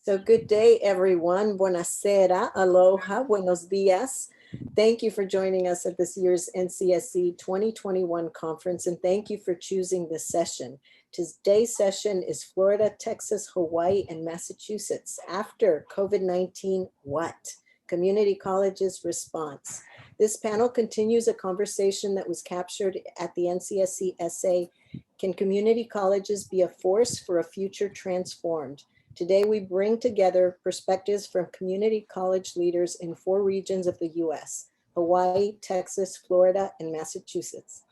So good day, everyone. Buonasera, aloha, buenos dias. Thank you for joining us at this year's NCSC 2021 conference, and thank you for choosing this session. Today's session is Florida, Texas, Hawaii, and Massachusetts. After COVID-19, what? Community colleges response. This panel continues a conversation that was captured at the NCSC essay, Can Community Colleges Be a Force for a Future Transformed? Today, we bring together perspectives from community college leaders in 4 regions of the US, Hawaii, Texas, Florida, and Massachusetts.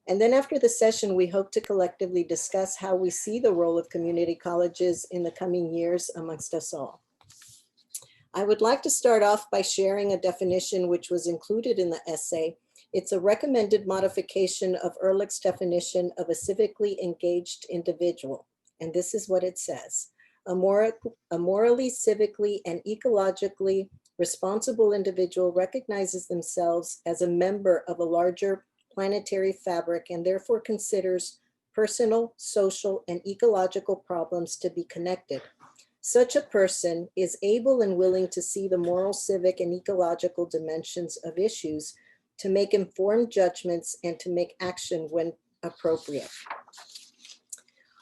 And then after the session, we hope to collectively discuss how we see the role of community colleges in the coming years amongst us all. I would like to start off by sharing a definition which was included in the essay. It's a recommended modification of Ehrlich's definition of a civically engaged individual. And this is what it says. A morally, civically, and ecologically responsible individual recognizes themselves as a member of a larger planetary fabric and therefore considers personal, social, and ecological problems to be connected. Such a person is able and willing to see the moral, civic, and ecological dimensions of issues, to make informed judgments, and to make action when appropriate.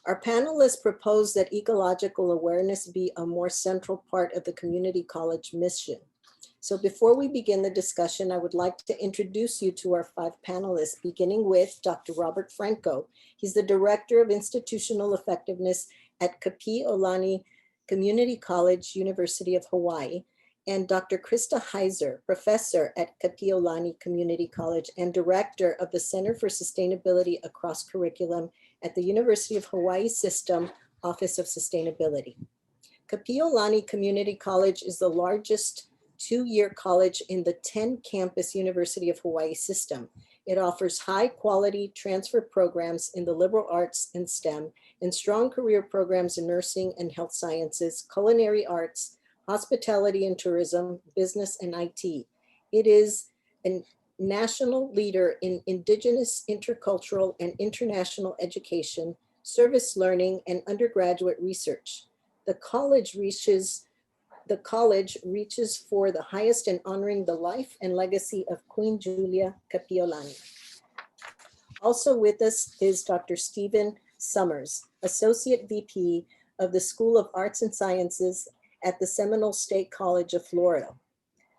Our panelists propose that ecological awareness be a more central part of the community college mission. So before we begin the discussion, I would like to introduce you to our 5 panelists, beginning with Dr. Robert Franco. He's the Director of Institutional Effectiveness at Kapi'olani Community College, University of Hawaii, and Dr. Krista Heiser, Professor at Kapi'olani Community College and Director of the Center for Sustainability Across Curriculum at the University of Hawaii System Office of Sustainability. Kapi'olani Community College is the largest 2-year college in the 10-campus University of Hawaii system. It offers high-quality transfer programs in the liberal arts and STEM, and strong career programs in nursing and health sciences, culinary arts, hospitality and tourism, business, and IT. It is a national leader in Indigenous, intercultural, and international education, service learning, and undergraduate research. The college reaches for the highest in honoring the life and legacy of Queen Julia Kapi'olani. Also with us is Dr. Stephen Summers, Associate VP of the School of Arts and Sciences at the Seminole State College of Florida.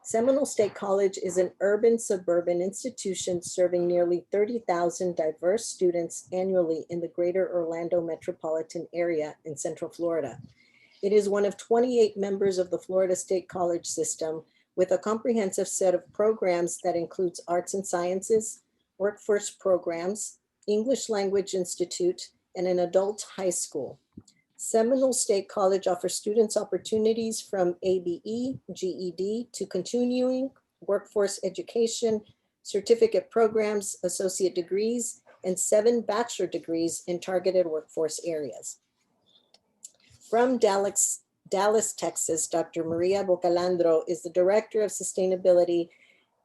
Seminole State College is an urban-suburban institution serving nearly 30,000 diverse students annually in the greater Orlando metropolitan area in Central Florida. It is one of 28 members of the Florida State College system with a comprehensive set of programs that includes arts and sciences, workforce programs, English Language Institute, and an adult high school. Seminole State College offers students opportunities from ABE, GED to continuing workforce education, certificate programs, associate degrees, and 7 bachelor degrees in targeted workforce areas. From Dallas, Texas, Dr. Maria Boccalandro is the Director of Sustainability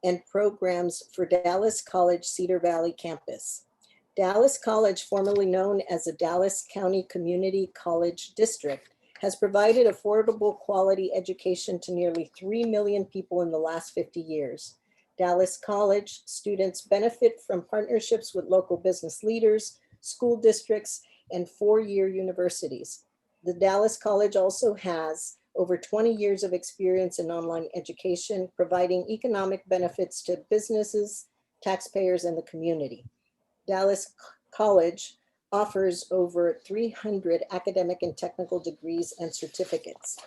and Programs for Dallas College-Cedar Valley campus. Dallas College, formerly known as the Dallas County Community College District, has provided affordable quality education to nearly 3 million people in the last 50 years. Dallas College students benefit from partnerships with local business leaders, school districts, and 4-year universities. The Dallas College also has over 20 years of experience in online education, providing economic benefits to businesses, taxpayers, and the community. Dallas College offers over 300 academic and technical degrees and certificates.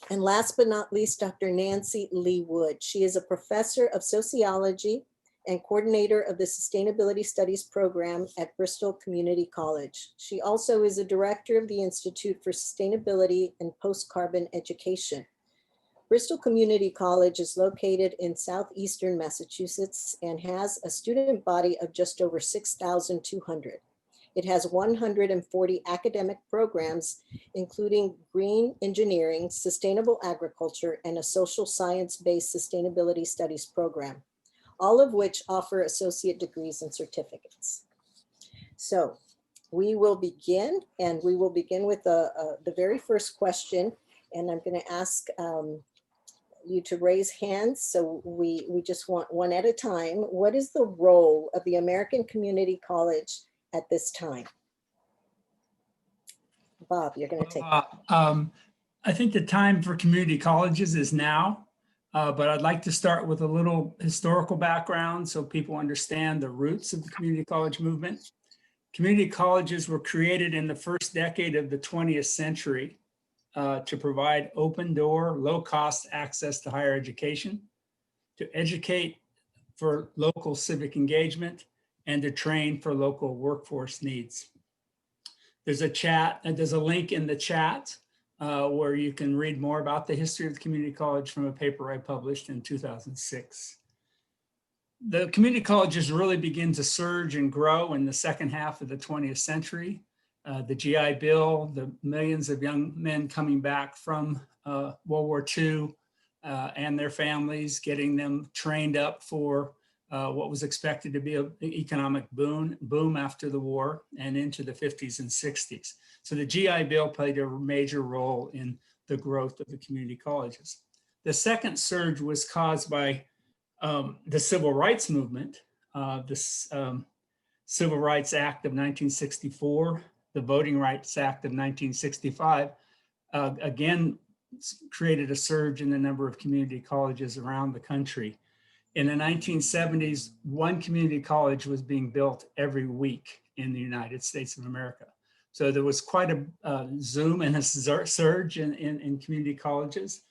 And last but not least, Dr. Nancy Lee Wood. She is a professor of sociology and coordinator of the Sustainability Studies program at Bristol Community College. She also is a director of the Institute for Sustainability and Post-Carbon Education. Bristol Community College is located in southeastern Massachusetts and has a student body of just over 6,200. It has 140 academic programs, including green engineering, sustainable agriculture, and a social science-based sustainability studies program, all of which offer associate degrees and certificates. So we will begin, and we will begin with the very first question. And I'm going to ask you to raise hands. So we just want one at a time. What is the role of the American Community College at this time? Bob, you're going to take I think the time for community colleges is now, but I'd like to start with a little historical background so people understand the roots of the community college movement. Community colleges were created in the first decade of the 20th century to provide open door, low cost access to higher education, to educate for local civic engagement, and to train for local workforce needs. There's a chat, and there's a link in the chat where you can read more about the history of the community college from a paper I published in 2006. The community colleges really begin to surge and grow in the second half of the 20th century. The GI Bill, the millions of young men coming back from World War II and their families, getting them trained up for what was expected to be an economic boom after the war and into the 50s and 60s. So the GI Bill played a major role in the growth of the community colleges. The second surge was caused by the Civil Rights Movement, the Civil Rights Act of 1964, the Voting Rights Act of 1965, again, created a surge in the number of community colleges around the country. In the 1970s, one community college was being built every week in the United States of America. So there was quite a zoom and a surge in community colleges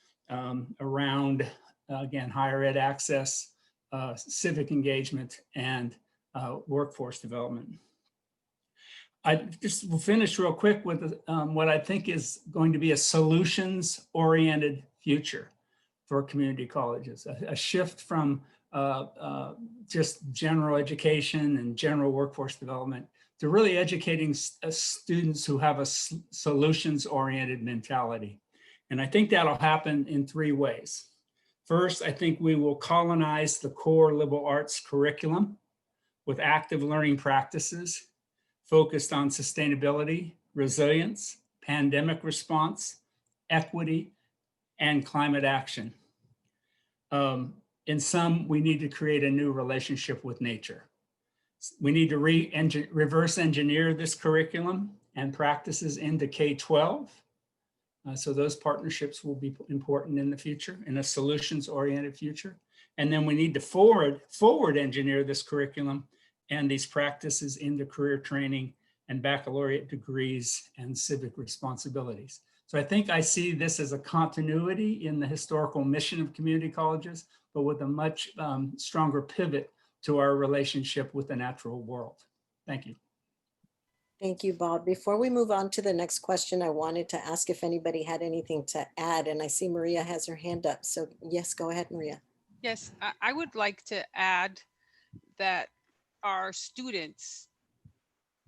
around, again, higher ed access, civic engagement, and workforce development. I just will finish real quick with what I think is going to be a solutions-oriented future for community colleges, a shift from just general education and general workforce development to really educating students who have a solutions-oriented mentality. And I think that'll happen in three ways. First, I think we will colonize the core liberal arts curriculum with active learning practices focused on sustainability, resilience, pandemic response, equity, and climate action. In sum, we need to create a new relationship with nature. We need to reverse engineer this curriculum and practices into K-12. So those partnerships will be important in the future, in a solutions-oriented future. And then we need to forward engineer this curriculum and these practices into career training and baccalaureate degrees and civic responsibilities. So I think I see this as a continuity in the historical mission of community colleges, but with a much stronger pivot to our relationship with the natural world. Thank you. Thank you, Bob. Before we move on to the next question, I wanted to ask if anybody had anything to add, and I see Maria has her hand up. So yes, go ahead, Maria. Yes, I would like to add that our students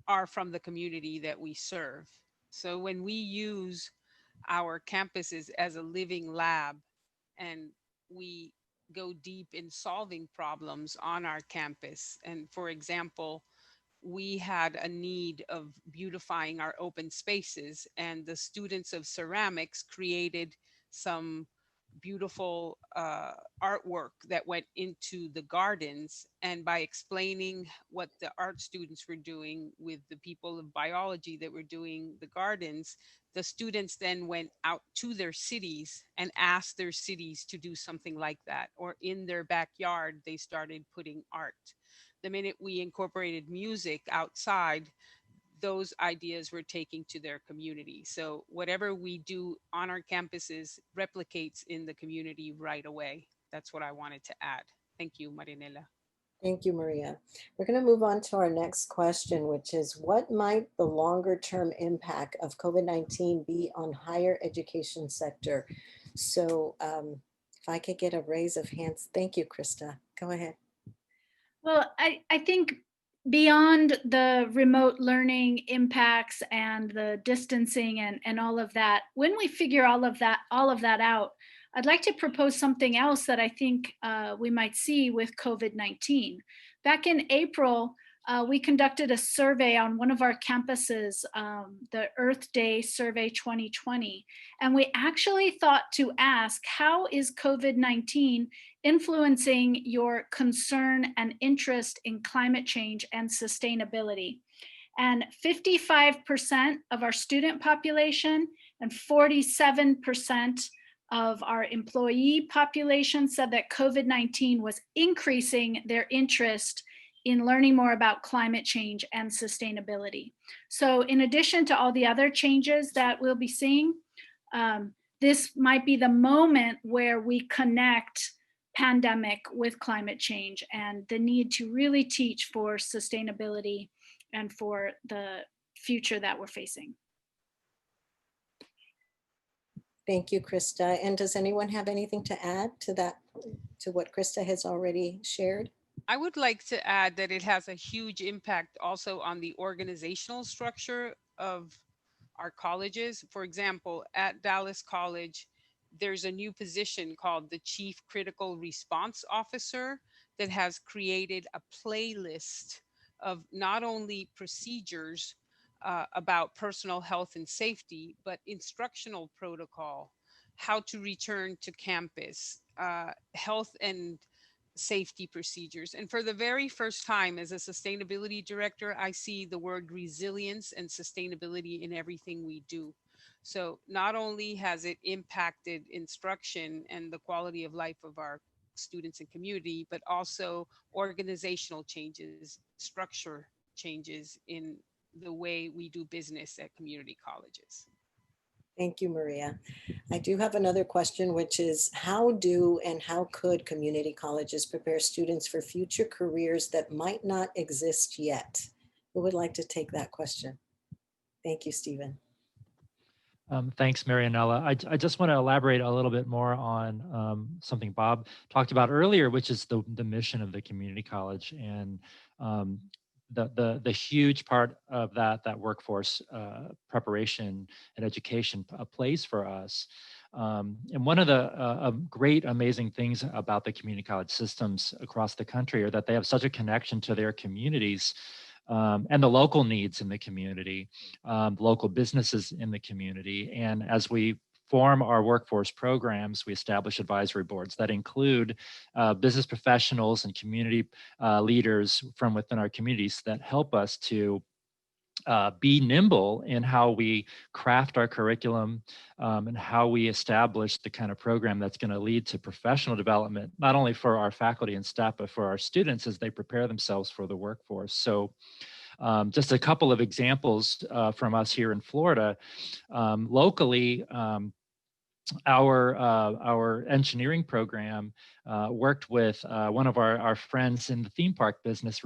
are from the community that we serve. So when we use our campuses as a living lab and we go deep in solving problems on our campus, and for example, we had a need of beautifying our open spaces, and the students of ceramics created some beautiful artwork that went into the gardens. And by explaining what the art students were doing with the people of biology that were doing the gardens, the students then went out to their cities and asked their cities to do something like that. Or in their backyard, they started putting art. The minute we incorporated music outside, those ideas we're taking to their community. So whatever we do on our campuses replicates in the community right away. That's what I wanted to add. Thank you, Marianella. Thank you, Maria. We're going to move on to our next question, which is, what might the longer term impact of COVID-19 be on higher education sector? So if I could get a raise of hands. Thank you, Krista. Go ahead. Well, I think beyond the remote learning impacts and the distancing and all of that, when we figure all of that out, I'd like to propose something else that I think we might see with COVID-19. Back in April, we conducted a survey on one of our campuses, the Earth Day Survey 2020, and we actually thought to ask, how is COVID-19 influencing your concern and interest in climate change and sustainability? And 55% of our student population and 47% of our employee population said that COVID-19 was increasing their interest in learning more about climate change and sustainability. So in addition to all the other changes that we'll be seeing, this might be the moment where we connect pandemic with climate change and the need to really teach for sustainability and for the future that we're facing. Thank you, Krista. And does anyone have anything to add to that, to what Krista has already shared? I would like to add that it has a huge impact also on the organizational structure of our colleges. For example, at Dallas College, there's a new position called the Chief Critical Response Officer that has created a playlist of not only procedures about personal health and safety, but instructional protocol, how to return to campus, health and safety procedures. And for the very first time as a sustainability director, I see the word resilience and sustainability in everything we do. So not only has it impacted instruction and the quality of life of our students and community, but also organizational changes, structure changes in the way we do business at community colleges. Thank you, Maria. I do have another question, which is how do and how could community colleges prepare students for future careers that might not exist yet? Who would like to take that question? Thank you, Stephen. Thanks, Marianella. I just want to elaborate a little bit more on something Bob talked about earlier, which is the mission of the community college and the huge part of that workforce preparation and education plays for us. And one of the great, amazing things about the community college systems across the country are that they have such a connection to their communities and the local needs in the community, local businesses in the community. And as we form our workforce programs, we establish advisory boards that include business professionals and community leaders from within our communities that help us to be nimble in how we craft our curriculum and how we establish the kind of program that's going to lead to professional development, not only for our faculty and staff, but for our students as they prepare themselves for the workforce. So just a couple of examples from us here in Florida. Locally, our engineering program worked with one of our friends in the theme park business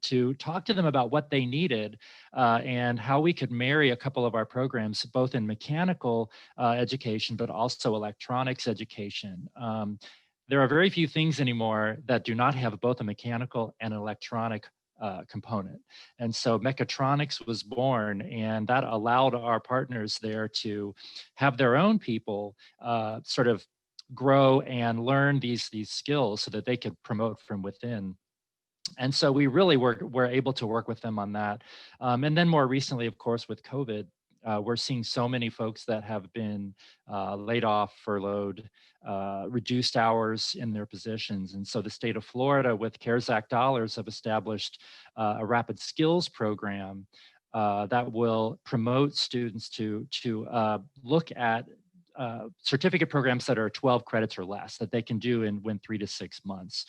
to talk to them about what they needed and how we could marry a couple of our programs, both in mechanical education, but also electronics education. There are very few things anymore that do not have both a mechanical and an electronic component. And so mechatronics was born, and that allowed our partners there to have their own people sort of grow and learn these skills so that they could promote from within. And so we really were able to work with them on that. And then more recently, of course, with COVID, we're seeing so many folks that have been laid off, furloughed, reduced hours in their positions. And so the state of Florida with CARES Act dollars have established a rapid skills program that will promote students to look at certificate programs that are 12 credits or less that they can do in 3 to 6 months.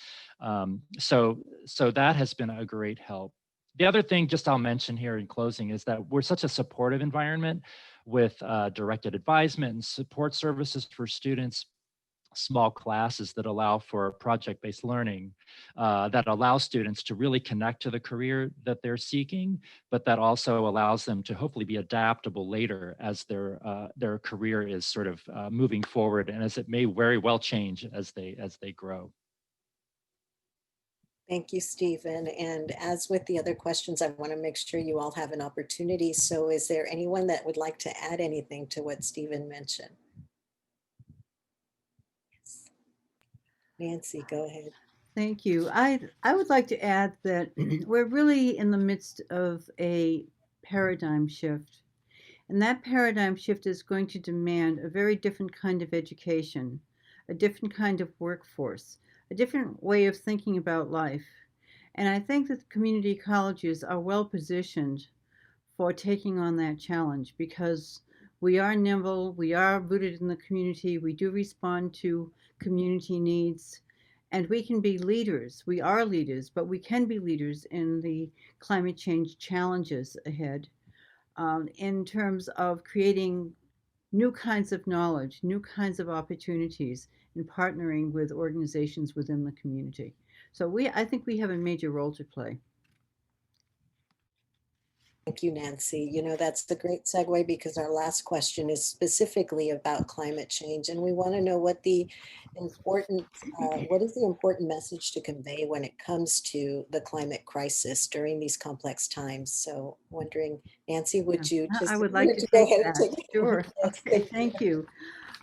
So that has been a great help. The other thing just I'll mention here in closing is that we're such a supportive environment with directed advisement and support services for students, small classes that allow for project-based learning, that allow students to really connect to the career that they're seeking, but that also allows them to hopefully be adaptable later as their career is sort of moving forward and as it may very well change as they grow. Thank you, Stephen. And as with the other questions, I want to make sure you all have an opportunity. So is there anyone that would like to add anything to what Stephen mentioned? Yes. Nancy, go ahead. Thank you. I would like to add that we're really in the midst of a paradigm shift. And that paradigm shift is going to demand a very different kind of education, a different kind of workforce, a different way of thinking about life. And I think that community colleges are well positioned for taking on that challenge because we are nimble, we are rooted in the community, we do respond to community needs, and we can be leaders. We are leaders, but we can be leaders in the climate change challenges ahead in terms of creating new kinds of knowledge, new kinds of opportunities, and partnering with organizations within the community. So I think we have a major role to play. Thank you, Nancy. You know, that's the great segue because our last question is specifically about climate change. And we want to know what the what is the important message to convey when it comes to the climate crisis during these complex times? So wondering, Nancy, would you just I would like to go take ahead and that. take it? Sure. Yes, Okay, thank you.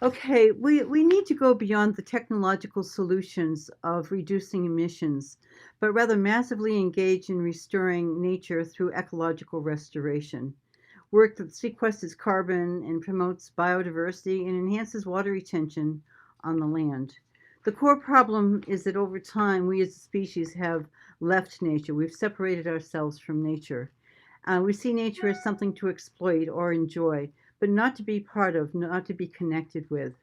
Okay, we need to go beyond the technological solutions of reducing emissions, but rather massively engage in restoring nature through ecological restoration. Work that sequesters carbon and promotes biodiversity and enhances water retention on the land. The core problem is that over time, we as a species have left nature. We've separated ourselves from nature. We see nature as something to exploit or enjoy, but not to be part of, not to be connected with.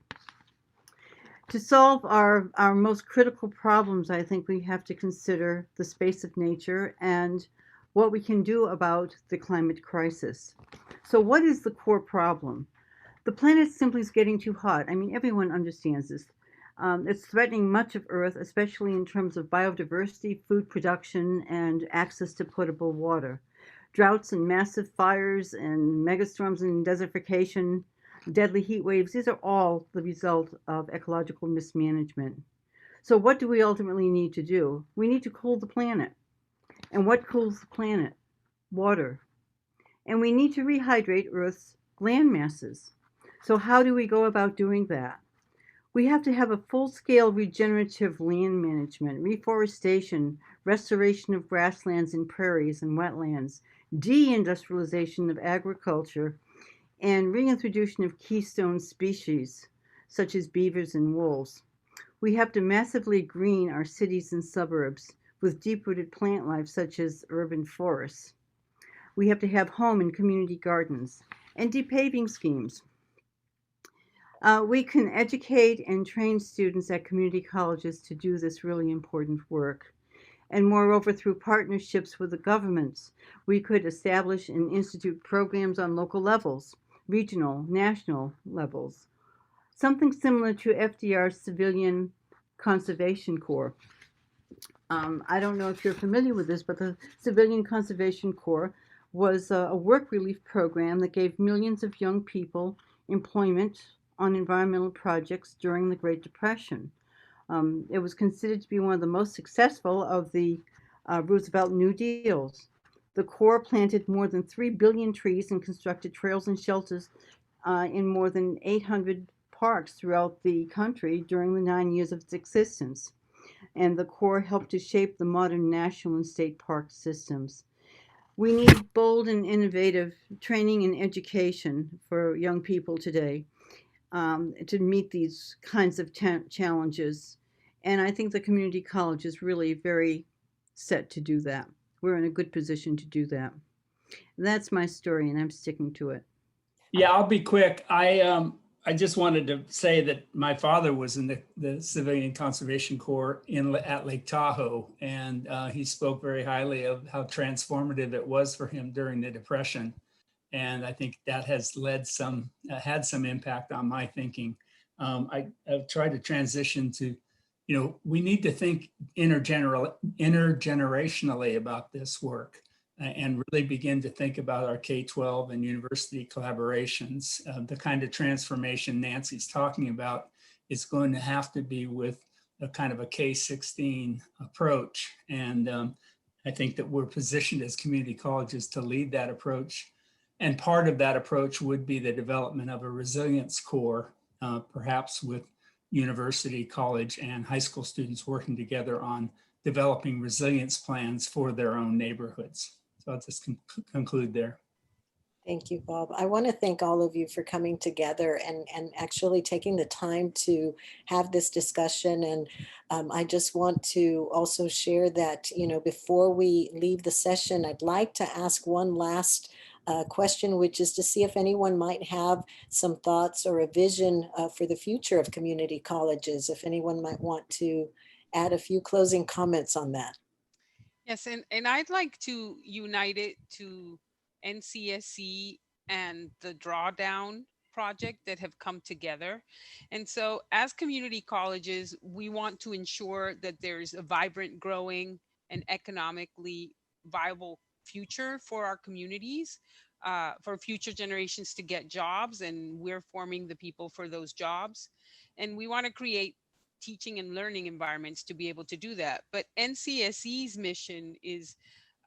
To solve our most critical problems, I think we have to consider the space of nature and what we can do about the climate crisis. So what is the core problem? The planet simply is getting too hot. I mean, everyone understands this. It's threatening much of Earth, especially in terms of biodiversity, food production, and access to potable water. Droughts and massive fires and megastorms and desertification, deadly heat waves, these are all the result of ecological mismanagement. So what do we ultimately need to do? We need to cool the planet. And what cools the planet? Water. And we need to rehydrate Earth's land masses. So how do we go about doing that? We have to have a full-scale regenerative land management, reforestation, restoration of grasslands and prairies and wetlands, deindustrialization of agriculture, and reintroduction of keystone species, such as beavers and wolves. We have to massively green our cities and suburbs with deep-rooted plant life, such as urban forests. We have to have home and community gardens and depaving schemes. We can educate and train students at community colleges to do this really important work. And moreover, through partnerships with the governments, we could establish and institute programs on local levels, regional, national levels, something similar to FDR's Civilian Conservation Corps. I don't know if you're familiar with this, but the Civilian Conservation Corps was a work relief program that gave millions of young people employment on environmental projects during the Great Depression. It was considered to be one of the most successful of the Roosevelt New Deals. The Corps planted more than 3 billion trees and constructed trails and shelters in more than 800 parks throughout the country during the 9 years of its existence. And the Corps helped to shape the modern national and state park systems. We need bold and innovative training and education for young people today to meet these kinds of challenges. And I think the community college is really very set to do that. We're in a good position to do that. That's my story, and I'm sticking to it. Yeah, I'll be quick. I just wanted to say that my father was in the Civilian Conservation Corps at Lake Tahoe, and he spoke very highly of how transformative it was for him during the Depression. And I think that has had some impact on my thinking. I've tried to transition to, we need to think intergenerationally about this work and really begin to think about our K-12 and university collaborations. The kind of transformation Nancy's talking about is going to have to be with a kind of a K-16 approach. And I think that we're positioned as community colleges to lead that approach. And part of that approach would be the development of a resilience core, perhaps with university, college, and high school students working together on developing resilience plans for their own neighborhoods. So I'll just conclude there. Thank you, Bob. I want to thank all of you for coming together and actually taking the time to have this discussion. And I just want to also share that, you know, before we leave the session, I'd like to ask one last question, which is to see if anyone might have some thoughts or a vision for the future of community colleges, if anyone might want to add a few closing comments on that. Yes, and I'd like to unite it to NCSC and the Drawdown project that have come together. And so as community colleges, we want to ensure that there's a vibrant, growing, and economically viable future for our communities, for future generations to get jobs, and we're forming the people for those jobs. And we want to create teaching and learning environments to be able to do that. But NCSE's mission is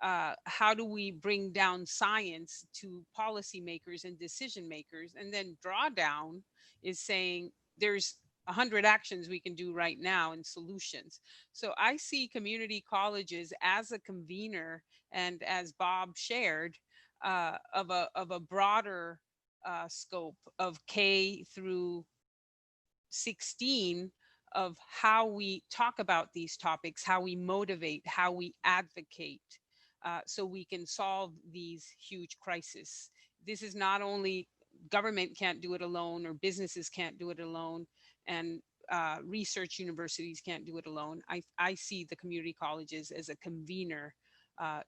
how do we bring down science to policymakers and decision makers? And then Drawdown is saying there's 100 actions we can do right now and solutions. So I see community colleges as a convener, and as Bob shared, of a broader scope of K through 16, of how we talk about these topics, how we motivate, how we advocate, so we can solve these huge crises. This is not only government can't do it alone, or businesses can't do it alone, and research universities can't do it alone. I see the community colleges as a convener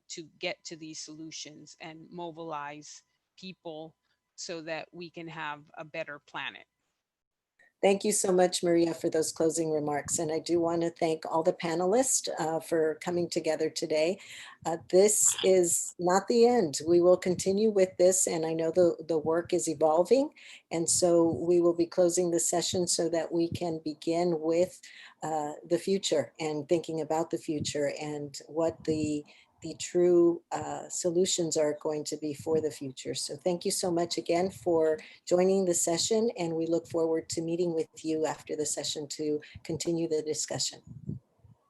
to get to these solutions and mobilize people so that we can have a better planet. Thank you so much, Maria, for those closing remarks. And I do want to thank all the panelists for coming together today. This is not the end. We will continue with this, and I know the work is evolving. And so we will be closing the session so that we can begin with the future and thinking about the future and what the true solutions are going to be for the future. So thank you so much again for joining the session, and we look forward to meeting with you after the session to continue the discussion.